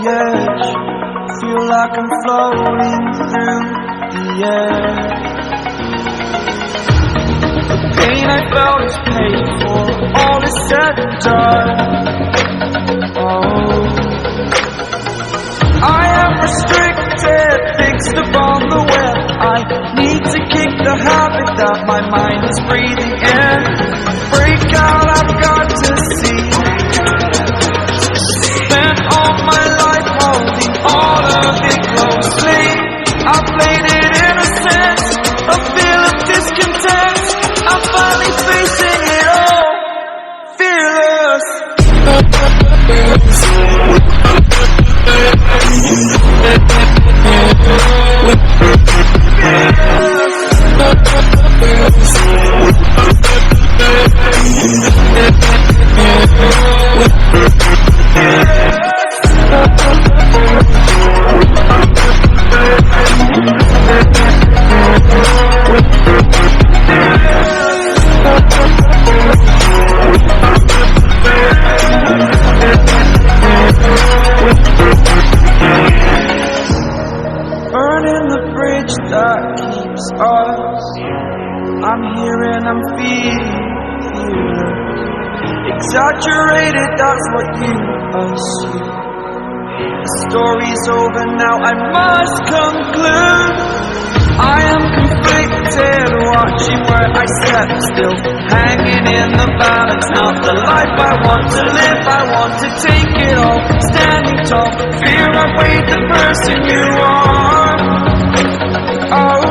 edge, feel like I'm floating through the air. The pain I felt is paid for, all is said and done. Oh, I am restricted, fixed upon the web. I need to kick the habit that my mind is breathing in. Break out, I've got to see. Spent all my life holding all of it closely. I played it innocent, a feel of discontent. I'm finally facing it all, fearless. Burning the bridge that keeps us. I'm here and I'm feeling exaggerated, that's what you assume. The story's over now, I must conclude. I am conflicted, watching where I step still, hanging in the balance. Not the life I want to live, I want to take it all. Standing tall, fear I weighed the person you are. Oh,